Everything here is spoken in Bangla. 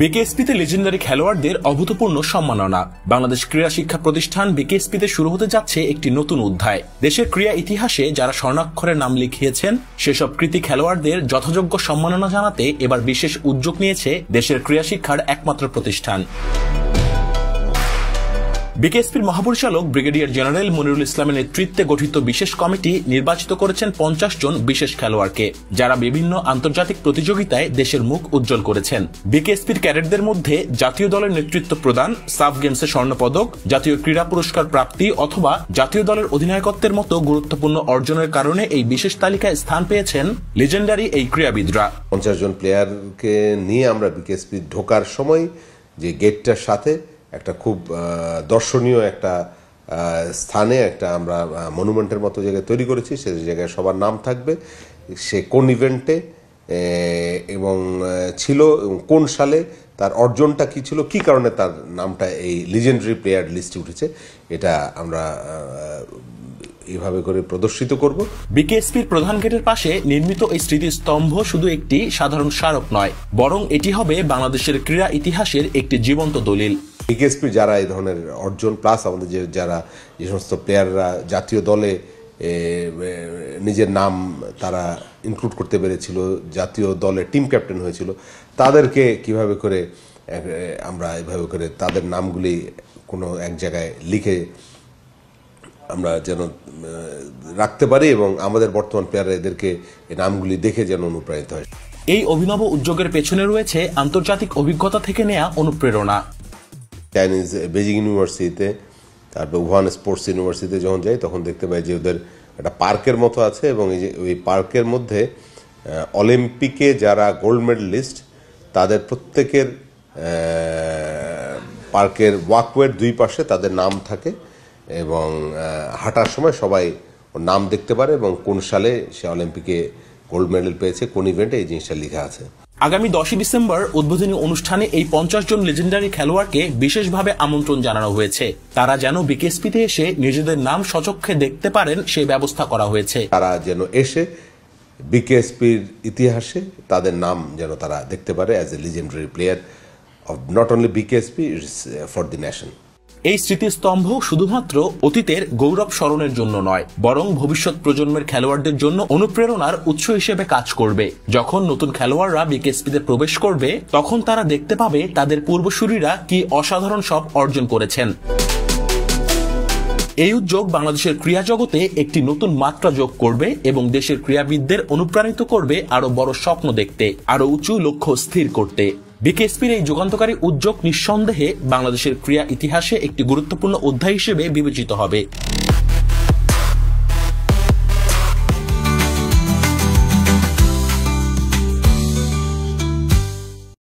বিকেএসপিতে লেজেন্ডারি খেলোয়াড়দের অভূতপূর্ণ সম্মাননা। বাংলাদেশ ক্রীড়া শিক্ষা প্রতিষ্ঠান বিকেএসপিতে শুরু হতে যাচ্ছে একটি নতুন অধ্যায়। দেশের ক্রীড়া ইতিহাসে যারা স্বর্ণাক্ষরে নাম লিখিয়েছেন সেসব কৃতী খেলোয়াড়দের যথাযোগ্য সম্মাননা জানাতে এবার বিশেষ উদ্যোগ নিয়েছে দেশের ক্রীড়া শিক্ষার একমাত্র প্রতিষ্ঠান। বিকেএসপির মহাপরিচালক ব্রিগেডিয়ার জেনারেল মনিরুল ইসলামের নেতৃত্বে গঠিত বিশেষ কমিটি নির্বাচিত করেছেন 50 জন বিশেষ খেলোয়াড়কে, যারা বিভিন্ন আন্তর্জাতিক প্রতিযোগিতায় দেশের মুখ উজ্জ্বল করেছেন। বিকেএসপির ক্যাডেটদের মধ্যে জাতীয় দলের নেতৃত্ব প্রদান, সাফ গেমসে স্বর্ণপদক, জাতীয় ক্রীড়া পুরস্কার প্রাপ্তি অথবা জাতীয় দলের অধিনায়কত্বের মতো গুরুত্বপূর্ণ অর্জনের কারণে এই বিশেষ তালিকায় স্থান পেয়েছেন লেজেন্ডারি এই ক্রীড়াবিদরা। 50 জন প্লেয়ারকে নিয়ে আমরা বিকেএসপি ঢোকার সময় যে গেটটার সাথে একটা খুব দর্শনীয় একটা স্থানে একটা আমরা মনুমেন্টের মতো জায়গায় তৈরি করেছি। সে জায়গায় সবার নাম থাকবে, সে কোন ইভেন্টে এবং ছিল এবং কোন সালে তার অর্জনটা কি ছিল, কি কারণে তার নামটা এই লিজেন্ডারি প্লেয়ার লিস্টে উঠেছে, এটা আমরা এভাবে করে প্রদর্শিত করব। বিকেএসপির প্রধান গেটের পাশে নির্মিত এই স্মৃতিস্তম্ভ শুধু একটি সাধারণ স্মারক নয়, বরং এটি হবে বাংলাদেশের ক্রীড়া ইতিহাসের একটি জীবন্ত দলিল। বিকেএসপির যারা এই ধরনের অর্জন প্লাস আমাদের যে সমস্ত প্লেয়াররা জাতীয় দলে নিজের নাম তারা ইনক্লুড করতে পেরেছিল, জাতীয় দলে টিম ক্যাপ্টেন হয়েছিল, তাদেরকে কিভাবে করে আমরা এভাবে করে তাদের নামগুলি কোনো এক জায়গায় লিখে আমরা যেন রাখতে পারি এবং আমাদের বর্তমান প্লেয়াররা এদেরকে এই নামগুলি দেখে যেন অনুপ্রাণিত হয়। এই অভিনব উদ্যোগের পেছনে রয়েছে আন্তর্জাতিক অভিজ্ঞতা থেকে নেওয়া অনুপ্রেরণা। চাইনিজ বেজিং ইউনিভার্সিটিতে, তারপর উহান স্পোর্টস ইউনিভার্সিটিতে যখন যাই তখন দেখতে পাই যে ওদের একটা পার্কের মতো আছে এবং এই যে ওই পার্কের মধ্যে অলিম্পিকে যারা গোল্ড মেডেলিস্ট তাদের প্রত্যেকের পার্কের ওয়াকওয়ের দুই পাশে তাদের নাম থাকে এবং হাঁটার সময় সবাই ওর নাম দেখতে পারে এবং কোন সালে সে অলিম্পিকে গোল্ড মেডেল পেয়েছে, কোন ইভেন্টে, এই জিনিসটা লেখা আছে। আগামী 10 ডিসেম্বর উদ্বোধনী অনুষ্ঠানে এই 50 জন লেজেন্ডারি খেলোয়াড়কে বিশেষভাবে আমন্ত্রণ জানানো হয়েছে। তারা যেন বিকেএসপিতে এসে নিজেদের নাম সচক্ষে দেখতে পারেন সেই ব্যবস্থা করা হয়েছে। তারা যেন এসে বিকেএসপির ইতিহাসে তাদের নাম যেন তারা দেখতে পারে as a legendary player of not only BKSP, it's for the nation. এই স্মৃতিস্তম্ভ শুধুমাত্র অতীতের গৌরব স্মরণের জন্য নয়, বরং ভবিষ্যৎ প্রজন্মের খেলোয়াড়দের জন্য অনুপ্রেরণার উৎস হিসেবে কাজ করবে। যখন নতুন খেলোয়াড়রা বিকেএসপিতে প্রবেশ করবে তখন তারা দেখতে পাবে তাদের পূর্বসূরীরা কি অসাধারণ সব অর্জন করেছেন। এই উদ্যোগ বাংলাদেশের ক্রীড়া জগতে একটি নতুন মাত্রা যোগ করবে এবং দেশের ক্রীড়াবিদদের অনুপ্রাণিত করবে আরো বড় স্বপ্ন দেখতে, আরো উঁচু লক্ষ্য স্থির করতে। বিকেএসপির এই যুগান্তকারী উদ্যোগ নিঃসন্দেহে বাংলাদেশের ক্রীড়া ইতিহাসে একটি গুরুত্বপূর্ণ অধ্যায় হিসেবে বিবেচিত হবে।